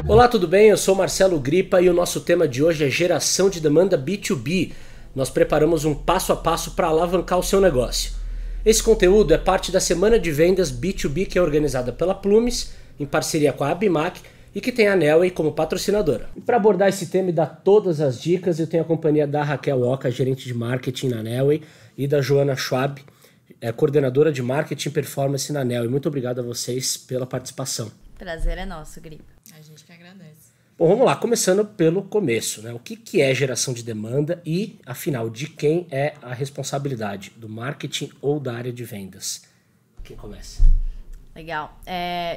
Olá, tudo bem? Eu sou Marcelo Gripa e o nosso tema de hoje é geração de demanda B2B. Nós preparamos um passo a passo para alavancar o seu negócio. Esse conteúdo é parte da Semana de Vendas B2B que é organizada pela Plumes, em parceria com a Abimac e que tem a Nelway como patrocinadora. E para abordar esse tema e dar todas as dicas, eu tenho a companhia da Raquel Oca, gerente de marketing na Nelway, e da Joana Schwab, coordenadora de marketing e performance na Nelway. Muito obrigado a vocês pela participação. Prazer é nosso, Gripa. A gente que agradece. Bom, vamos lá, começando pelo começo, né? O que é geração de demanda e, afinal, de quem é a responsabilidade? Do marketing ou da área de vendas? Quem começa? Legal.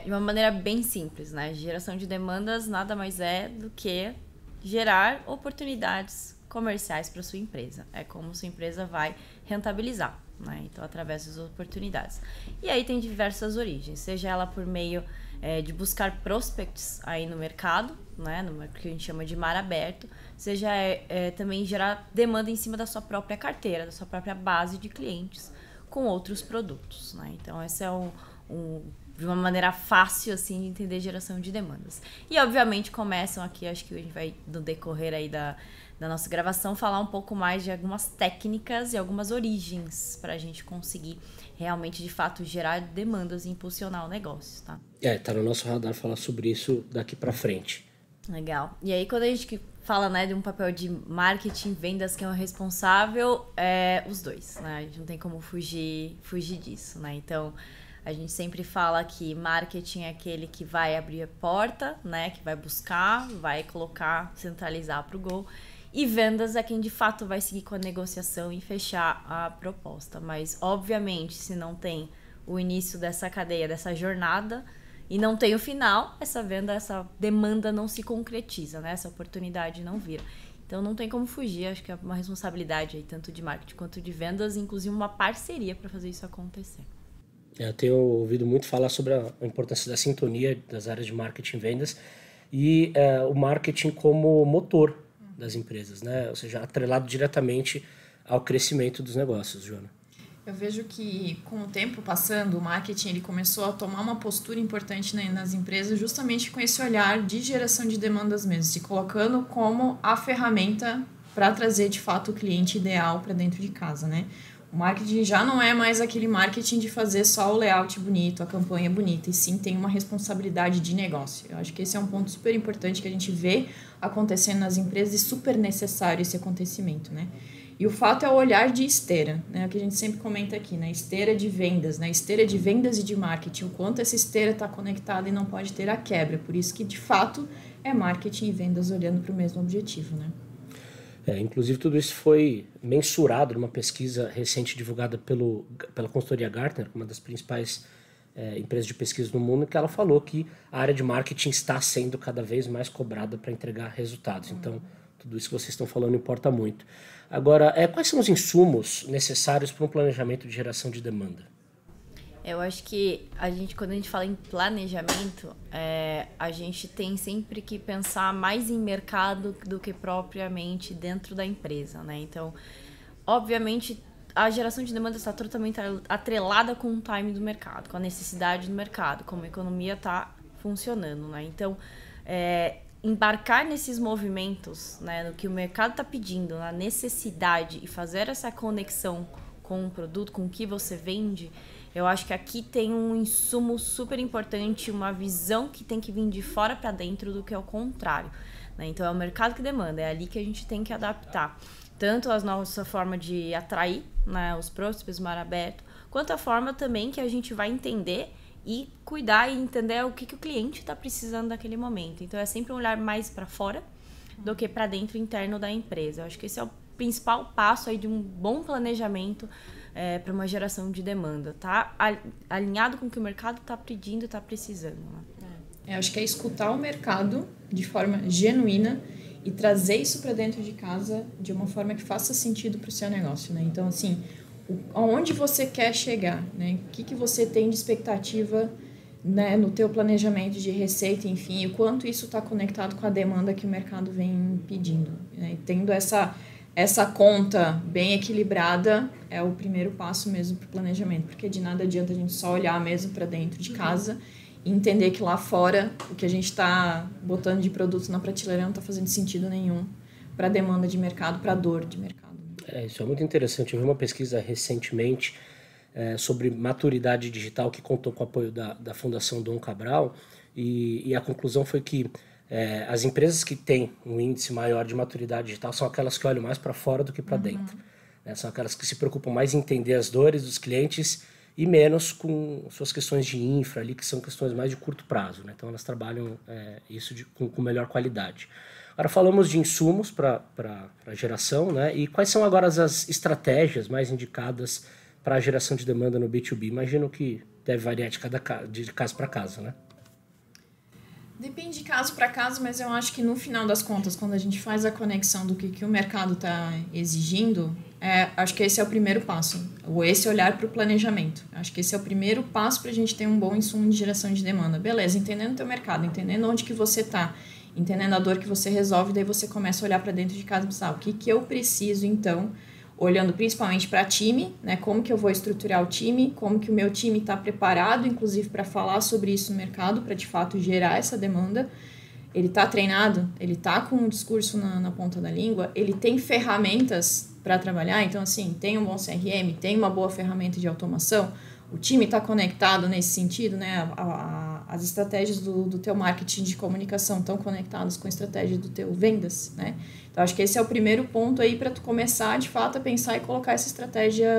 De uma maneira bem simples, né? Geração de demandas nada mais é do que gerar oportunidades comerciais para sua empresa. É como sua empresa vai rentabilizar, né? Então, através das oportunidades. E aí tem diversas origens, seja ela por meio de buscar prospects aí no mercado, né, no que a gente chama de mar aberto, seja também gerar demanda em cima da sua própria carteira, da sua própria base de clientes com outros produtos, né? Então, esse é de uma maneira fácil assim de entender geração de demandas. E obviamente começam aqui, acho que a gente vai no decorrer aí da nossa gravação falar um pouco mais de algumas técnicas e algumas origens para a gente conseguir realmente, de fato, gerar demandas e impulsionar o negócio, tá? Tá no nosso radar falar sobre isso daqui para frente. Legal. E aí, quando a gente fala, né, de um papel de marketing, vendas, que é o responsável, os dois, né? A gente não tem como fugir disso, né? Então, a gente sempre fala que marketing é aquele que vai abrir a porta, né? Que vai buscar, vai colocar, centralizar para o Go. E vendas é quem de fato vai seguir com a negociação e fechar a proposta. Mas, obviamente, se não tem o início dessa cadeia, dessa jornada, e não tem o final, essa venda, essa demanda não se concretiza, né? Essa oportunidade não vira. Então, não tem como fugir. Acho que é uma responsabilidade aí, tanto de marketing quanto de vendas, inclusive uma parceria para fazer isso acontecer. Eu tenho ouvido muito falar sobre a importância da sintonia das áreas de marketing e vendas e o marketing como motor das empresas, né? Ou seja, atrelado diretamente ao crescimento dos negócios, Joana. Eu vejo que com o tempo passando, o marketing ele começou a tomar uma postura importante nas empresas justamente com esse olhar de geração de demandas mesmo, se colocando como a ferramenta para trazer de fato o cliente ideal para dentro de casa, né? O marketing já não é mais aquele marketing de fazer só o layout bonito, a campanha bonita, e sim tem uma responsabilidade de negócio. Eu acho que esse é um ponto super importante que a gente vê acontecendo nas empresas e super necessário esse acontecimento, né? E o fato é o olhar de esteira, né? O que a gente sempre comenta aqui, né? Esteira de vendas, né? Esteira de vendas e de marketing, o quanto essa esteira está conectada e não pode ter a quebra. Por isso que, de fato, é marketing e vendas olhando para o mesmo objetivo, né? Inclusive, tudo isso foi mensurado numa pesquisa recente divulgada pela consultoria Gartner, uma das principais empresas de pesquisa do mundo, que ela falou que a área de marketing está sendo cada vez mais cobrada para entregar resultados. Então, tudo isso que vocês estão falando importa muito. Agora, quais são os insumos necessários para um planejamento de geração de demanda? Eu acho que quando a gente fala em planejamento, a gente tem sempre que pensar mais em mercado do que propriamente dentro da empresa, né? Então, obviamente, a geração de demanda está totalmente atrelada com o time do mercado, com a necessidade do mercado, como a economia está funcionando, né? Então, embarcar nesses movimentos, né, no que o mercado está pedindo, na necessidade e fazer essa conexão com o produto, com o que você vende, eu acho que aqui tem um insumo super importante, uma visão que tem que vir de fora para dentro do que é o contrário, né? Então, é o mercado que demanda, é ali que a gente tem que adaptar tanto a nossa forma de atrair, né, os prospects mar aberto, quanto a forma também que a gente vai entender e cuidar e entender o que o cliente está precisando naquele momento. Então, é sempre um olhar mais para fora do que para dentro, interno da empresa. Eu acho que esse é o principal passo aí de um bom planejamento para uma geração de demanda, tá? Alinhado com o que o mercado está pedindo e está precisando. Né? Eu acho que é escutar o mercado de forma genuína e trazer isso para dentro de casa de uma forma que faça sentido para o seu negócio, né? Então, assim, aonde você quer chegar, né? O que você tem de expectativa, né, no teu planejamento de receita, enfim, e o quanto isso está conectado com a demanda que o mercado vem pedindo, né? E tendo essa conta bem equilibrada é o primeiro passo mesmo para o planejamento, porque de nada adianta a gente só olhar mesmo para dentro de casa e entender que lá fora o que a gente está botando de produto na prateleira não está fazendo sentido nenhum para a demanda de mercado, para a dor de mercado. Isso é muito interessante. Eu vi uma pesquisa recentemente sobre maturidade digital que contou com o apoio da Fundação Dom Cabral e a conclusão foi que as empresas que têm um índice maior de maturidade digital são aquelas que olham mais para fora do que para dentro. São aquelas que se preocupam mais em entender as dores dos clientes e menos com suas questões de infra ali, que são questões mais de curto prazo, né? Então elas trabalham isso com melhor qualidade. Agora falamos de insumos para geração, né? E quais são agora as estratégias mais indicadas para a geração de demanda no B2B? Imagino que deve variar de caso para caso, né? Depende de caso para caso, mas eu acho que no final das contas, quando a gente faz a conexão do que o mercado está exigindo, acho que esse é o primeiro passo, ou esse olhar para o planejamento. Acho que esse é o primeiro passo para a gente ter um bom insumo de geração de demanda. Beleza, entendendo o teu mercado, entendendo onde que você está, entendendo a dor que você resolve, daí você começa a olhar para dentro de casa e pensar, o que eu preciso então, olhando principalmente para time, né? Como que eu vou estruturar o time, como que o meu time está preparado, inclusive para falar sobre isso no mercado, para de fato gerar essa demanda. Ele está treinado, ele está com um discurso na ponta da língua, ele tem ferramentas para trabalhar, então assim, tem um bom CRM, tem uma boa ferramenta de automação, o time está conectado nesse sentido, né? As estratégias do teu marketing de comunicação estão conectadas com a estratégia do teu vendas, né? Então, acho que esse é o primeiro ponto aí para tu começar, de fato, a pensar e colocar essa estratégia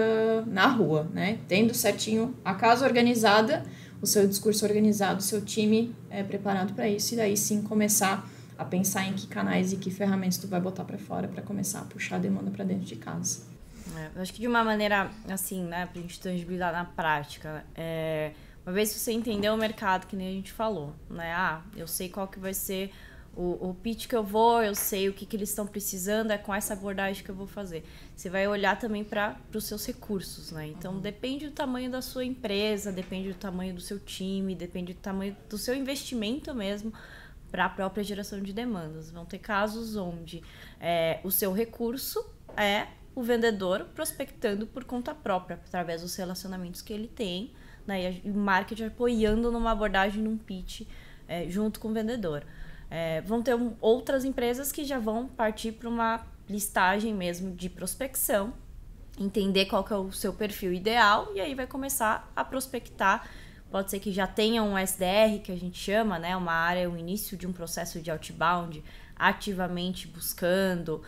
na rua, né? Tendo certinho a casa organizada, o seu discurso organizado, o seu time preparado para isso, e daí sim começar a pensar em que canais e que ferramentas tu vai botar para fora para começar a puxar a demanda para dentro de casa. Eu acho que de uma maneira, assim, né, pra gente tangibilizar na prática, uma vez que você entendeu o mercado, que nem a gente falou, né, eu sei qual que vai ser o pitch que eu vou, eu sei o que eles estão precisando, é com essa abordagem que eu vou fazer. Você vai olhar também para os seus recursos, né, então depende do tamanho da sua empresa, depende do tamanho do seu time, depende do tamanho do seu investimento mesmo, para a própria geração de demandas. Vão ter casos onde o seu recurso é o vendedor prospectando por conta própria, através dos relacionamentos que ele tem, né, e o marketing apoiando numa abordagem, num pitch, junto com o vendedor. Vão ter outras empresas que já vão partir para uma listagem mesmo de prospecção, entender qual que é o seu perfil ideal, e aí vai começar a prospectar. Pode ser que já tenha um SDR, que a gente chama, né, uma área, o início de um processo de outbound, ativamente buscando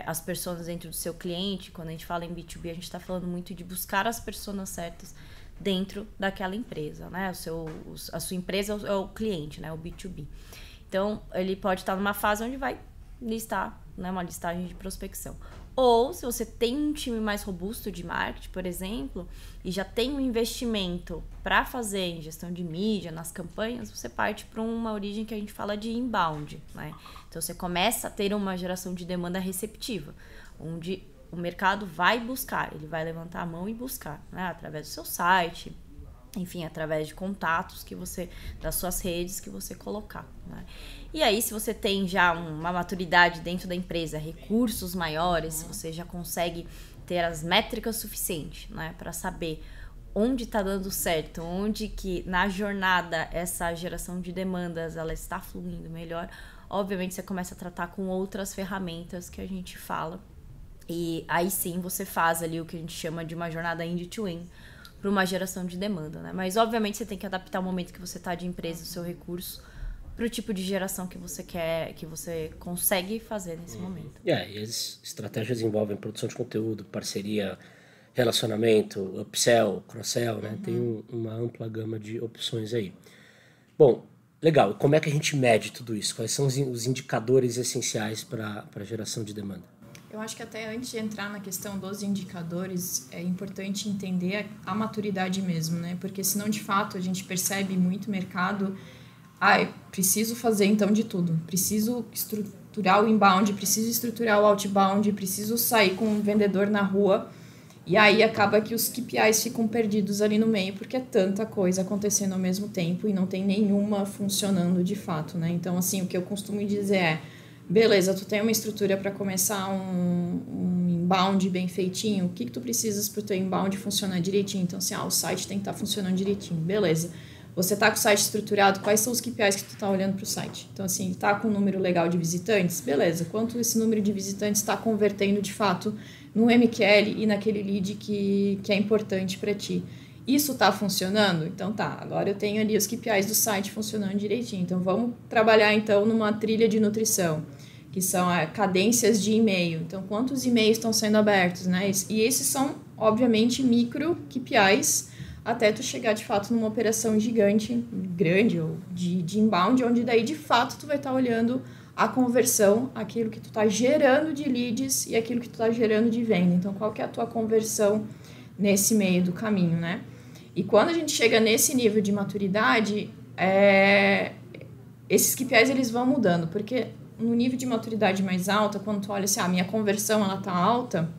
as pessoas dentro do seu cliente. Quando a gente fala em B2B, a gente está falando muito de buscar as pessoas certas dentro daquela empresa, né? A sua empresa é o cliente, né? O B2B. Então, ele pode estar numa fase onde vai listar, né, uma listagem de prospecção. Ou, se você tem um time mais robusto de marketing, por exemplo, e já tem um investimento para fazer em gestão de mídia, nas campanhas, você parte para uma origem que a gente fala de inbound, né? Então, você começa a ter uma geração de demanda receptiva, onde o mercado vai buscar, ele vai levantar a mão e buscar, né? Através do seu site, enfim, através de contatos das suas redes que você colocar, né? E aí, se você tem já uma maturidade dentro da empresa, recursos maiores, se você já consegue ter as métricas suficientes, né, para saber onde está dando certo, onde que na jornada essa geração de demandas ela está fluindo melhor, obviamente você começa a tratar com outras ferramentas que a gente fala. E aí sim você faz ali o que a gente chama de uma jornada end-to-end para uma geração de demanda, né? Mas obviamente você tem que adaptar o momento que você está de empresa, o seu recurso, para o tipo de geração que você quer, que você consegue fazer nesse momento. E as estratégias envolvem produção de conteúdo, parceria, relacionamento, upsell, cross-sell, né? Tem uma ampla gama de opções aí. Bom, legal. Como é que a gente mede tudo isso? Quais são os indicadores essenciais para a geração de demanda? Eu acho que até antes de entrar na questão dos indicadores, é importante entender a maturidade mesmo, né? Porque senão, de fato, a gente percebe muito mercado... preciso fazer então de tudo. Preciso estruturar o inbound, preciso estruturar o outbound, preciso sair com um vendedor na rua. E aí acaba que os KPIs ficam perdidos ali no meio, porque é tanta coisa acontecendo ao mesmo tempo e não tem nenhuma funcionando de fato, né? Então, assim, o que eu costumo dizer beleza, tu tem uma estrutura para começar um inbound bem feitinho, o que tu precisas para o teu inbound funcionar direitinho? Então, assim, o site tem que estar funcionando direitinho, beleza. Você tá com o site estruturado, quais são os KPIs que tu tá olhando para o site? Então, assim, tá com um número legal de visitantes? Beleza. Quanto esse número de visitantes está convertendo, de fato, no MQL e naquele lead que é importante para ti? Isso tá funcionando? Então tá, agora eu tenho ali os KPIs do site funcionando direitinho. Então, vamos trabalhar, então, numa trilha de nutrição, que são cadências de e-mail. Então, quantos e-mails estão sendo abertos, né? E esses são, obviamente, micro KPIs, até tu chegar, de fato, numa operação grande, ou de inbound, onde daí, de fato, tu vai estar olhando a conversão, aquilo que tu está gerando de leads e aquilo que tu está gerando de venda. Então, qual que é a tua conversão nesse meio do caminho, né? E quando a gente chega nesse nível de maturidade, esses KPIs, eles vão mudando, porque no nível de maturidade mais alta, quando tu olha assim, a minha conversão, ela tá alta,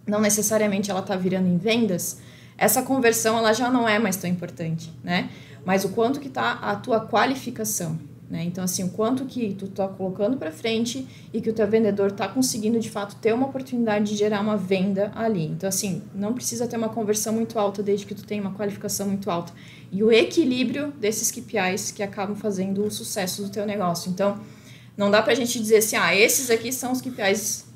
não necessariamente ela tá virando em vendas, essa conversão ela já não é mais tão importante, né? Mas o quanto que tá a tua qualificação, né? Então, assim, o quanto que tu tá colocando para frente e que o teu vendedor tá conseguindo, de fato, ter uma oportunidade de gerar uma venda ali. Então, assim, não precisa ter uma conversão muito alta desde que tu tenha uma qualificação muito alta. E o equilíbrio desses KPIs que acabam fazendo o sucesso do teu negócio. Então, não dá pra gente dizer assim, esses aqui são os KPIs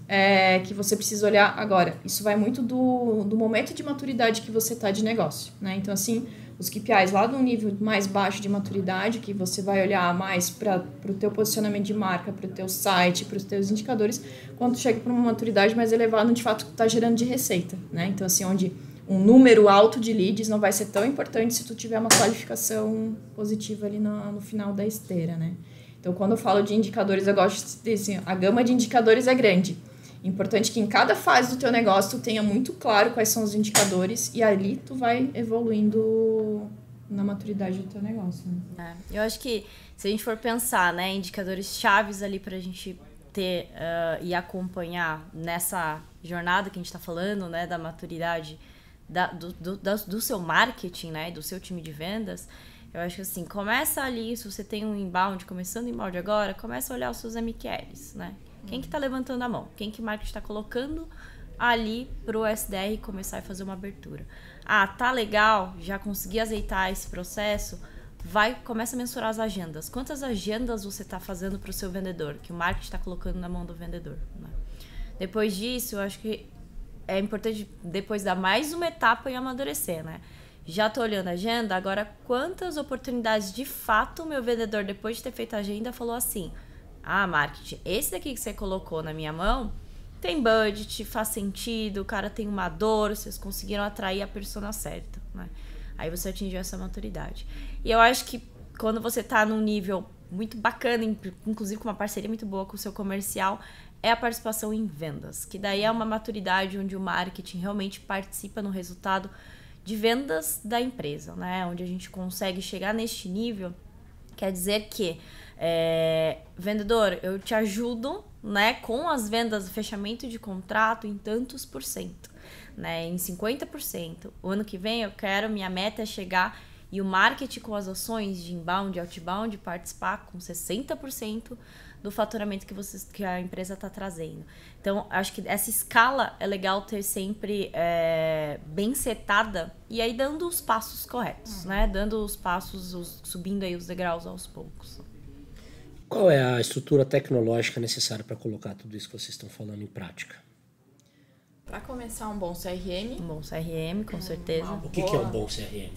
que você precisa olhar agora. Isso vai muito do momento de maturidade que você está de negócio, né? Então, assim, os KPIs lá no nível mais baixo de maturidade, que você vai olhar mais para o teu posicionamento de marca, para o teu site, para os teus indicadores, quando chega para uma maturidade mais elevada, de fato, está gerando de receita, né? Então, assim, onde um número alto de leads não vai ser tão importante se tu tiver uma qualificação positiva ali no final da esteira, né? Então, quando eu falo de indicadores, eu gosto de dizer assim, a gama de indicadores é grande. Importante que em cada fase do teu negócio tu tenha muito claro quais são os indicadores e ali tu vai evoluindo na maturidade do teu negócio. Né? Eu acho que se a gente for pensar, né, indicadores chaves ali pra gente ter e acompanhar nessa jornada que a gente tá falando, né, da maturidade do seu marketing, né, do seu time de vendas, eu acho que assim, começa ali, se você tem um inbound, começando inbound agora, começa a olhar os seus MQLs, né? Quem que tá levantando a mão? Quem que o marketing tá colocando ali pro SDR começar a fazer uma abertura? Tá legal, já consegui azeitar esse processo, começa a mensurar as agendas. Quantas agendas você tá fazendo pro seu vendedor, que o marketing tá colocando na mão do vendedor, né? Depois disso, eu acho que é importante depois dar mais uma etapa e amadurecer, né? Já tô olhando a agenda, agora quantas oportunidades de fato o meu vendedor, depois de ter feito a agenda, falou assim... marketing, esse daqui que você colocou na minha mão tem budget, faz sentido, o cara tem uma dor, vocês conseguiram atrair a persona certa, né? Aí você atingiu essa maturidade. E eu acho que quando você tá num nível muito bacana, inclusive com uma parceria muito boa com o seu comercial, é a participação em vendas, que daí é uma maturidade onde o marketing realmente participa no resultado de vendas da empresa, né? Onde a gente consegue chegar neste nível, quer dizer que vendedor, eu te ajudo, né, com as vendas, fechamento de contrato em tantos por cento, né, em 50%. O ano que vem minha meta é chegar e o marketing com as ações de inbound e outbound participar com 60% do faturamento que a empresa está trazendo. Então, acho que essa escala é legal ter sempre bem setada e aí dando os passos corretos, né, dando os passos, subindo aí os degraus aos poucos. Qual é a estrutura tecnológica necessária para colocar tudo isso que vocês estão falando em prática? Para começar, um bom CRM. Um bom CRM, com certeza. O que é um bom CRM?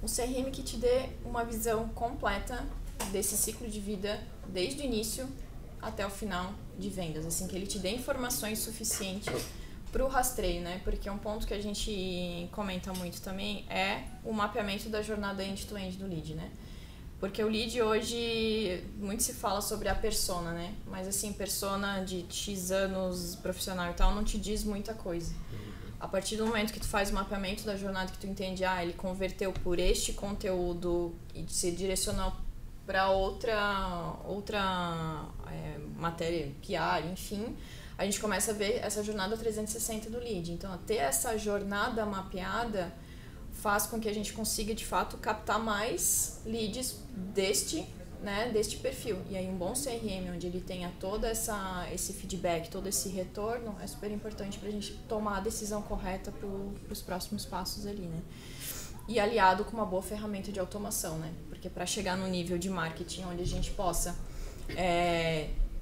Um CRM que te dê uma visão completa desse ciclo de vida, desde o início até o final de vendas. Assim, que ele te dê informações suficientes para o rastreio, né? Porque um ponto que a gente comenta muito também é o mapeamento da jornada end-to-end do lead, né? Porque o lead hoje, muito se fala sobre a persona, né? Mas assim, persona de X anos profissional e tal, não te diz muita coisa. A partir do momento que tu faz o mapeamento da jornada, que tu entende, ele converteu por este conteúdo e se direcionou para outra matéria, PR, enfim, a gente começa a ver essa jornada 360 do lead. Então, ter essa jornada mapeada faz com que a gente consiga, de fato, captar mais leads deste perfil. E aí um bom CRM, onde ele tenha todo esse feedback, todo esse retorno, é super importante para a gente tomar a decisão correta para os próximos passos ali, né? e aliado com uma boa ferramenta de automação, né? Porque para chegar no nível de marketing onde a gente possa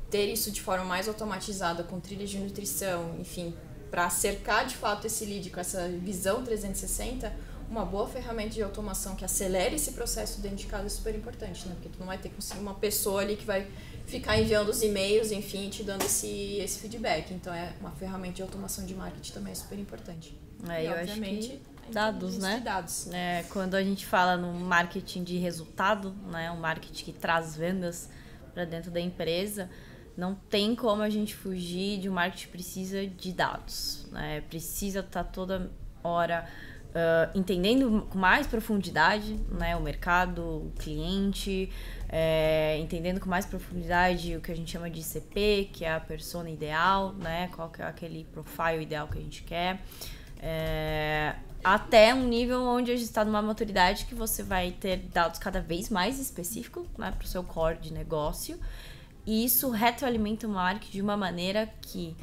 ter isso de forma mais automatizada, com trilhas de nutrição, enfim, para cercar de fato esse lead com essa visão 360, uma boa ferramenta de automação que acelere esse processo dentro de casa é super importante, né? Porque tu não vai ter uma pessoa ali que vai ficar enviando os e-mails, enfim, te dando esse feedback. Então, uma ferramenta de automação de marketing também é super importante. E eu obviamente, acho que dados, né? De dados. Quando a gente fala no marketing de resultado, né? Um marketing que traz vendas para dentro da empresa, não tem como a gente fugir de um marketing que precisa de dados, né? Precisa estar toda hora entendendo com mais profundidade, né, o mercado, o cliente, entendendo com mais profundidade o que a gente chama de ICP, que é a persona ideal, né, qual que é aquele profile ideal que a gente quer, até um nível onde a gente está numa maturidade que você vai ter dados cada vez mais específicos, né, para o seu core de negócio, e isso retroalimenta o marketing de uma maneira que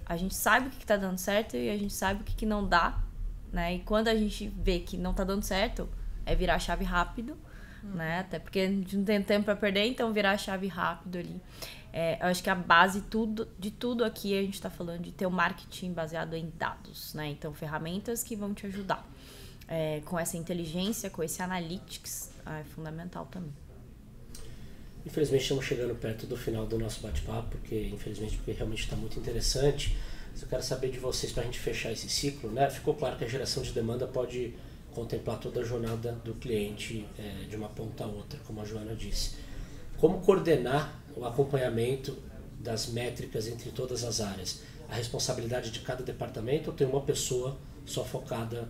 a gente sabe o que está dando certo e a gente sabe o que não dá, né? E quando a gente vê que não tá dando certo, é virar a chave rápido, né? Até porque a gente não tem tempo para perder, então virar a chave rápido ali. Eu acho que a base de tudo aqui a gente está falando de ter um marketing baseado em dados, né? Então, ferramentas que vão te ajudar. Com essa inteligência, com esse analytics, é fundamental também. Infelizmente estamos chegando perto do final do nosso bate-papo, porque realmente está muito interessante. Mas eu quero saber de vocês, para a gente fechar esse ciclo, né? Ficou claro que a geração de demanda pode contemplar toda a jornada do cliente de uma ponta a outra, como a Joana disse. Como coordenar o acompanhamento das métricas entre todas as áreas? A responsabilidade de cada departamento ou tem uma pessoa só focada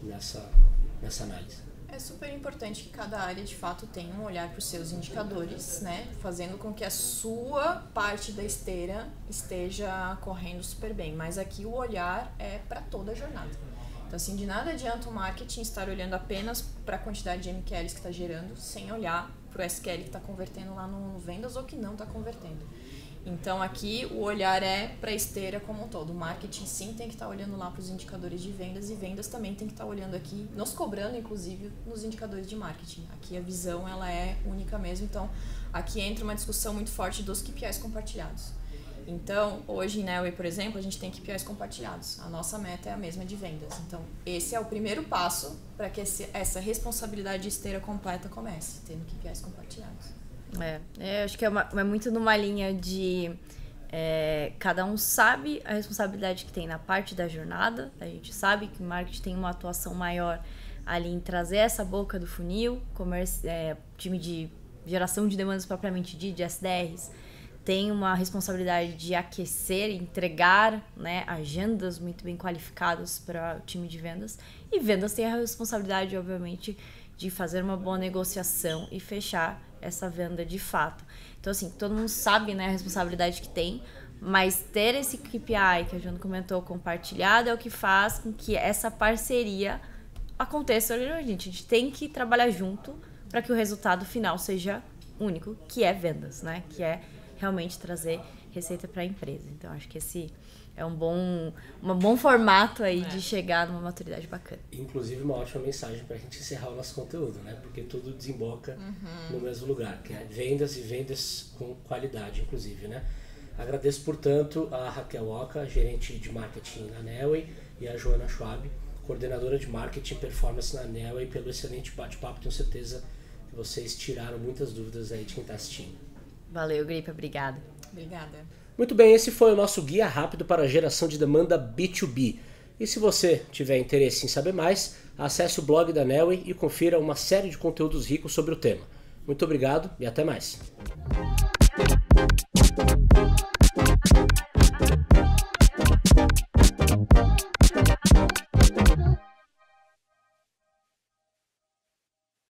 nessa análise? É super importante que cada área, de fato, tenha um olhar para os seus indicadores, né? Fazendo com que a sua parte da esteira esteja correndo super bem. Mas aqui o olhar é para toda a jornada. Então, assim, de nada adianta o marketing estar olhando apenas para a quantidade de MQLs que está gerando, sem olhar para o SQL que está convertendo lá no vendas ou que não está convertendo. Então, aqui o olhar é para a esteira como um todo. O marketing sim tem que estar olhando lá para os indicadores de vendas e vendas também tem que estar olhando aqui, nos cobrando inclusive nos indicadores de marketing. Aqui a visão ela é única mesmo, então aqui entra uma discussão muito forte dos KPIs compartilhados. Então, hoje em Neoway, por exemplo, a gente tem KPIs compartilhados. A nossa meta é a mesma de vendas. Então, esse é o primeiro passo para que essa responsabilidade de esteira completa comece, tendo KPIs compartilhados. Eu acho que é muito numa linha de cada um sabe a responsabilidade que tem na parte da jornada. A gente sabe que o marketing tem uma atuação maior ali em trazer essa boca do funil, time de geração de demandas propriamente de SDRs, tem uma responsabilidade de aquecer, entregar, né, agendas muito bem qualificadas para o time de vendas. E vendas tem a responsabilidade, obviamente, de fazer uma boa negociação e fechar essa venda de fato. Então, assim, todo mundo sabe, né, a responsabilidade que tem, mas ter esse KPI que a Joana comentou compartilhado é o que faz com que essa parceria aconteça. A gente tem que trabalhar junto para que o resultado final seja único, que é vendas, né? Que é realmente trazer receita para a empresa. Então, acho que esse é um bom formato aí de chegar numa maturidade bacana. Inclusive, uma ótima mensagem para a gente encerrar o nosso conteúdo, né? Porque tudo desemboca no mesmo lugar, que é vendas e vendas com qualidade, inclusive, né? Agradeço, portanto, a Raquel Oca, gerente de marketing na Neoway, e a Joana Schwab, coordenadora de marketing e performance na Neoway, pelo excelente bate-papo. Tenho certeza que vocês tiraram muitas dúvidas aí de quem está assistindo. Valeu, Gripa. Obrigada. Obrigada. Muito bem, esse foi o nosso guia rápido para a geração de demanda B2B. E se você tiver interesse em saber mais, acesse o blog da Neoway e confira uma série de conteúdos ricos sobre o tema. Muito obrigado e até mais.